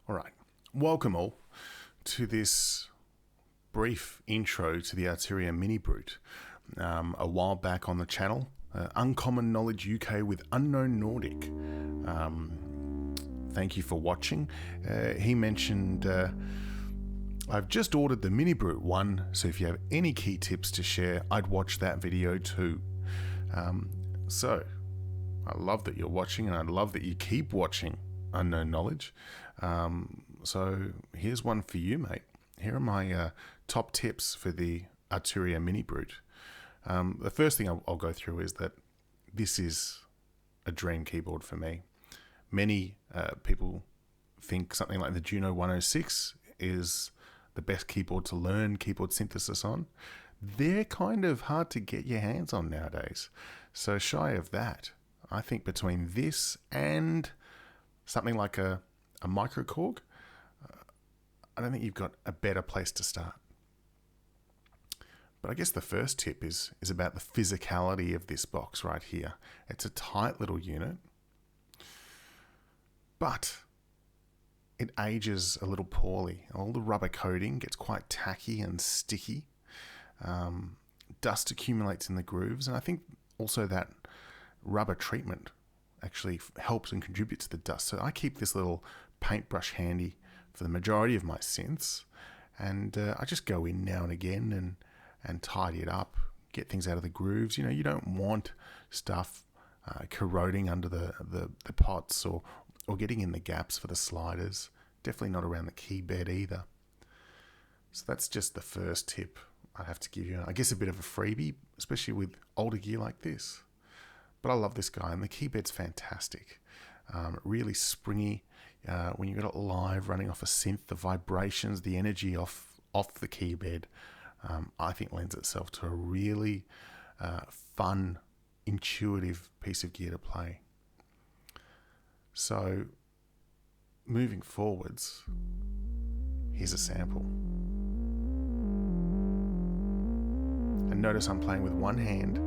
All right, welcome all to this brief intro to the Arturia Minibrute. A while back on the channel, Uncommon Knowledge UK with Unknown Nordic. Thank you for watching. He mentioned I've just ordered the Minibrute 1, so if you have any key tips to share, I'd watch that video too. So I love that you're watching, and I love that you keep watching Unknown Knowledge. So here's one for you, mate. Here are my top tips for the Arturia Minibrute. The first thing I'll go through is that this is a dream keyboard for me. Many people think something like the Juno 106 is the best keyboard to learn keyboard synthesis on. They're kind of hard to get your hands on nowadays. So shy of that, I think between this and something like a microKORG, I don't think you've got a better place to start. But I guess the first tip is about the physicality of this box right here. It's a tight little unit, but it ages a little poorly. All the rubber coating gets quite tacky and sticky. Dust accumulates in the grooves, and I think also that rubber treatment actually helps and contributes to the dust. So I keep this little paintbrush handy for the majority of my synths, and I just go in now and again and tidy it up, get things out of the grooves. You know, you don't want stuff corroding under the pots or getting in the gaps for the sliders. Definitely not around the key bed either. So that's just the first tip I'd have to give you. I guess a bit of a freebie, especially with older gear like this. But I love this guy, and the key bed's fantastic. Really springy. When you got it live running off a synth, the vibrations, the energy off the key bed, I think lends itself to a really fun, intuitive piece of gear to play. So, moving forwards, here's a sample. And notice I'm playing with one hand.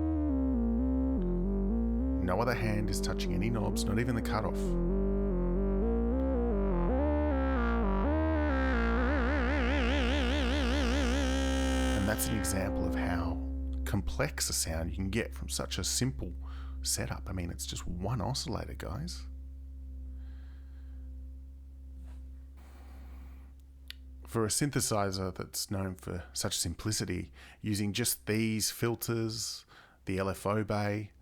No other hand is touching any knobs, not even the cutoff. And that's an example of how complex a sound you can get from such a simple setup. I mean, it's just one oscillator, guys. For a synthesizer that's known for such simplicity, using just these filters, the LFO bay,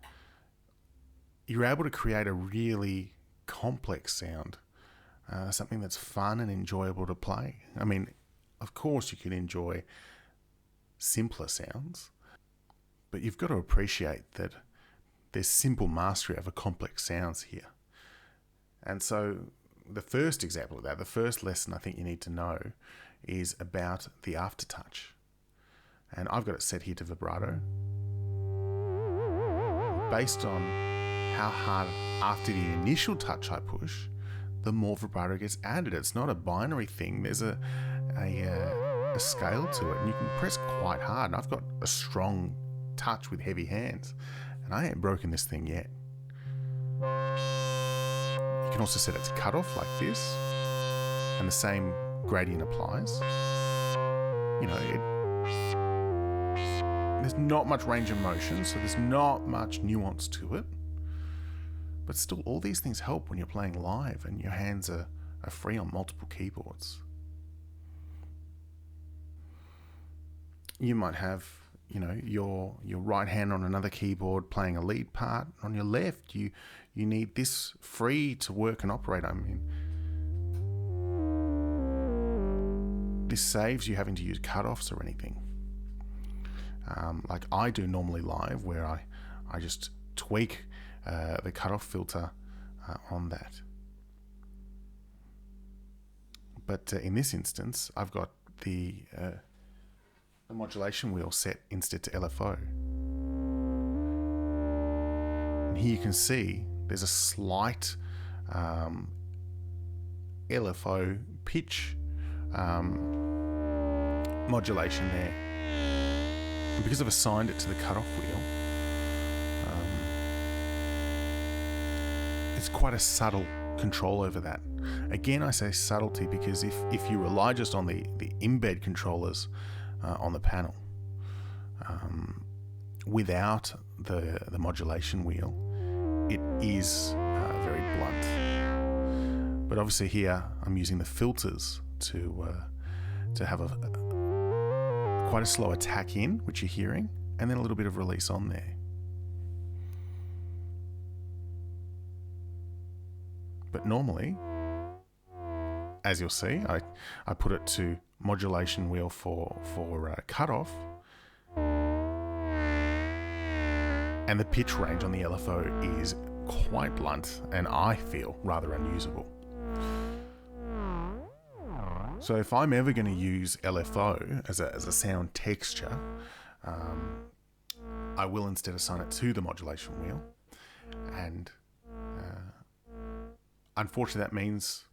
you're able to create a really complex sound, something that's fun and enjoyable to play. I mean, of course you can enjoy simpler sounds, but you've got to appreciate that there's simple mastery over complex sounds here. And so the first example of that, the first lesson I think you need to know is about the Aftertouch. And I've got it set here to vibrato. Based on how hard after the initial touch I push, the more vibrato gets added. It's not a binary thing. There's a scale to it, and you can press quite hard. And I've got a strong touch with heavy hands, and I ain't broken this thing yet. You can also set it to cutoff like this, and the same gradient applies. You know, there's not much range of motion, so there's not much nuance to it. But still, all these things help when you're playing live and your hands are free on multiple keyboards. You might have, you know, your right hand on another keyboard playing a lead part. On your left, you need this free to work and operate. I mean, this saves you having to use cutoffs or anything. Like I do normally live, where I just tweak the cutoff filter on that. But in this instance, I've got the modulation wheel set instead to LFO. And here you can see there's a slight LFO pitch modulation there. And because I've assigned it to the cutoff wheel, it's quite a subtle control over that. Again, I say subtlety because if you rely just on the embed controllers on the panel, without the modulation wheel, it is very blunt. But obviously here I'm using the filters to have quite a slow attack in, which you're hearing, and then a little bit of release on there. But normally, as you'll see, I put it to modulation wheel for cutoff, and the pitch range on the LFO is quite blunt and I feel rather unusable. So if I'm ever going to use LFO as a sound texture, I will instead assign it to the modulation wheel, and unfortunately that means,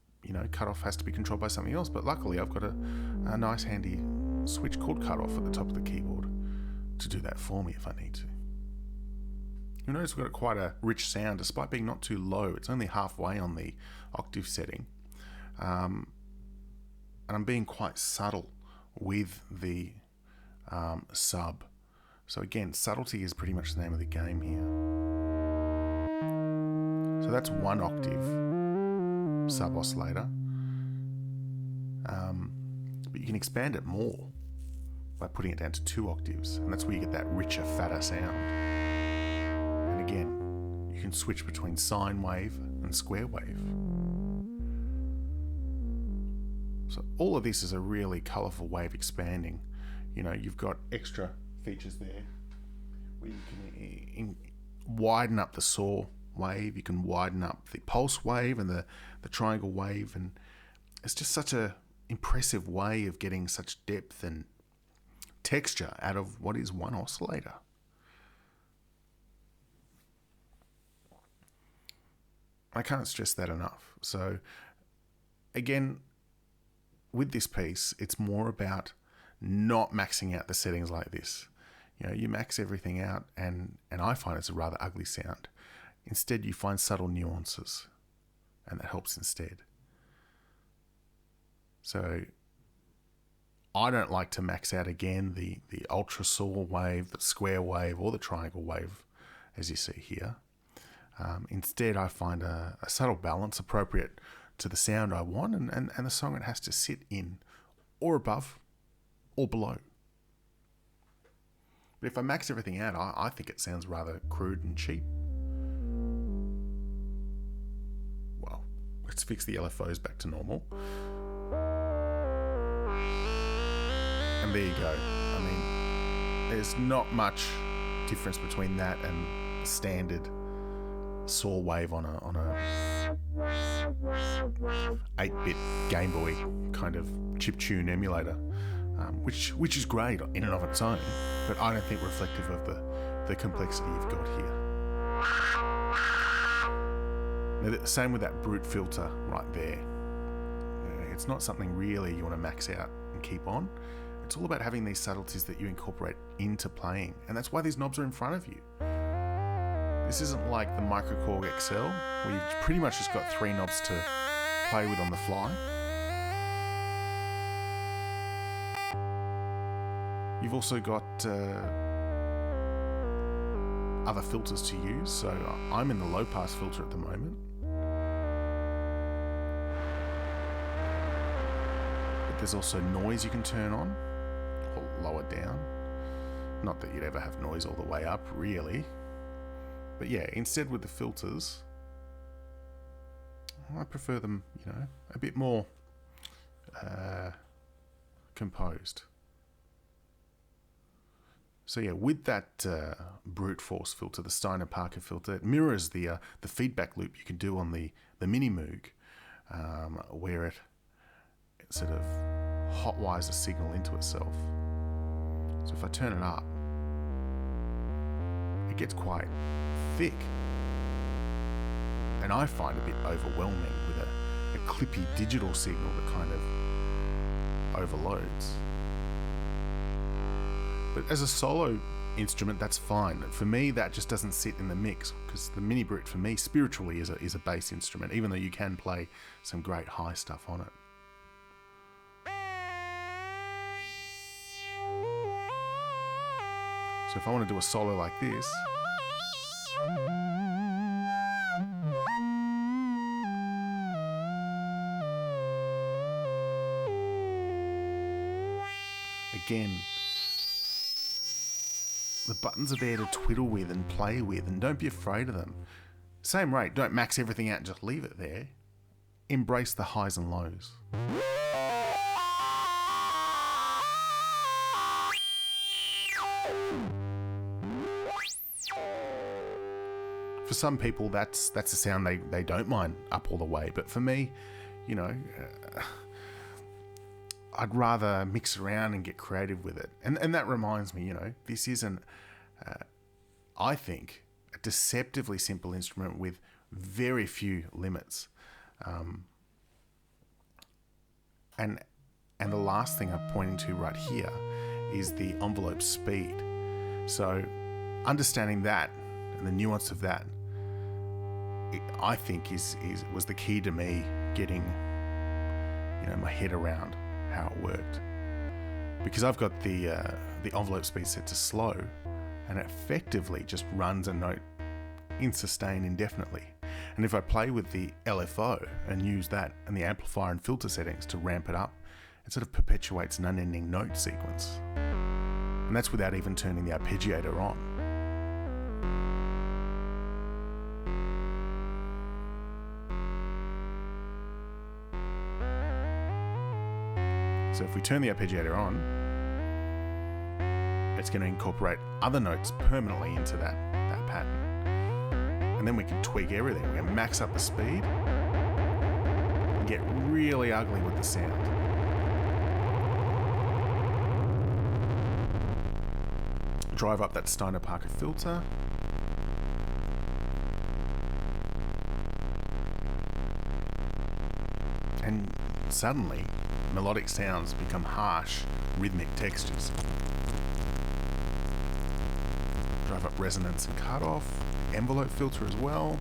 cutoff has to be controlled by something else, but luckily I've got a nice handy switch called cutoff at the top of the keyboard to do that for me if I need to. You'll notice we've got quite a rich sound despite being not too low. It's only halfway on the octave setting. And I'm being quite subtle with the sub. So again, subtlety is pretty much the name of the game here. So that's one octave sub oscillator. But you can expand it more by putting it down to 2 octaves, and that's where you get that richer, fatter sound. And again, you can switch between sine wave and square wave. So all of this is a really colourful way of expanding. You've got extra features there where you can widen up the saw wave, you can widen up the pulse wave and the triangle wave, and it's just such a impressive way of getting such depth and texture out of what is one oscillator. I can't stress that enough. So again, with this piece, it's more about not maxing out the settings like this. You max everything out, and I find it's a rather ugly sound. Instead, you find subtle nuances, and that helps instead. So I don't like to max out again the ultra saw wave, the square wave, or the triangle wave, as you see here. Instead, I find a subtle balance appropriate to the sound I want and the song it has to sit in, or above, or below. But if I max everything out, I think it sounds rather crude and cheap. Well, let's fix the LFOs back to normal. And there you go. I mean, there's not much difference between that and standard saw wave on a 8-bit Game Boy kind of chiptune emulator, which is great in and of its own, but I don't think reflective of the complexity you've got here. Now, same with that brute filter right there. It's not something really you want to max out and keep on. It's all about having these subtleties that you incorporate into playing, and that's why these knobs are in front of you. This isn't like the Microkorg XL, where you've pretty much just got 3 knobs to play with on the fly. You've also got other filters to use, so I'm in the low pass filter at the moment. But there's also noise you can turn on, or lower down. Not that you'd ever have noise all the way up, really. But yeah, instead with the filters, I prefer them, a bit more composed. So yeah, with that brute force filter, the Steiner-Parker filter, it mirrors the feedback loop you can do on the Mini Moog, where it sort of hotwires a signal into itself. So if I turn it up, it gets quite thick, and I find a bit overwhelming with a clippy digital signal that kind of overloads. But as a solo instrument, that's fine. For me, that just doesn't sit in the mix, because the Minibrute for me spiritually is a bass instrument, even though you can play some great high stuff on it. So if I want to do a solo like this, again, the buttons are there to twiddle with and play with, and don't be afraid of them. Same rate, don't max everything out and just leave it there. Embrace the highs and lows. For some people, that's a sound they don't mind up all the way, but for me, you know, I'd rather mix around and get creative with it. And that reminds me, you know, this isn't, I think, a deceptively simple instrument with very few limits. And the last thing I'm pointing to right here is the envelope speed. So understanding that and the nuance of that, I think was the key to me getting, you know, my head around how it worked. Because I've got the envelope speed set to slow, and it effectively just runs a note in sustain indefinitely. And if I play with the LFO and use that and the amplifier and filter settings to ramp it up, it sort of perpetuates an unending note sequence. And that's without even turning the arpeggiator on. So if we turn the arpeggiator on, it's going to incorporate other notes permanently into that pattern. And then we can tweak everything. We can max up the speed and get really ugly with the sound. Drive up that Steiner Parker filter. And suddenly, melodic sounds become harsh, rhythmic textures. Drive up resonance and cutoff, envelope filter as well.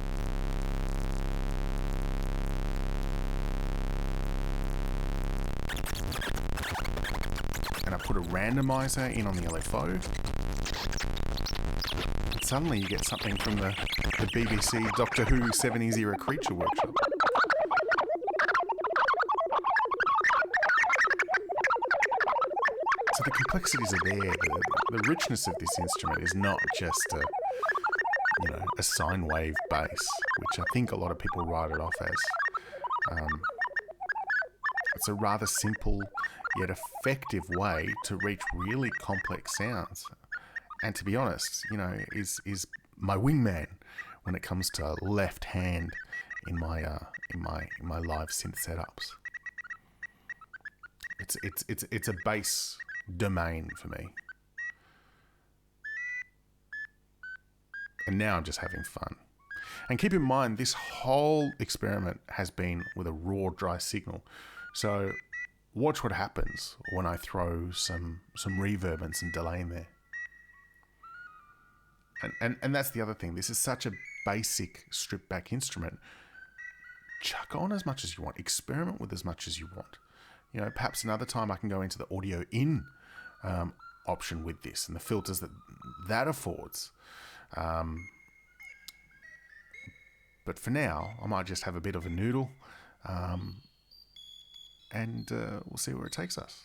And I put a randomizer in on the LFO. And suddenly you get something from the BBC Doctor Who 70s era creature workshop. So the complexities are there. The richness of this instrument is not just a sine wave bass, which I think a lot of people write it off as. It's a rather simple yet effective way to reach really complex sounds. And to be honest, you know, is my wingman when it comes to left hand in my live synth setups. It's a bass domain for me. And now I'm just having fun. And keep in mind, this whole experiment has been with a raw, dry signal. So watch what happens when I throw some reverb and some delay in there. And that's the other thing. This is such a basic, stripped back instrument. Chuck on as much as you want. Experiment with as much as you want. You know, perhaps another time I can go into the audio in option with this and the filters that affords. But for now, I might just have a bit of a noodle, and we'll see where it takes us.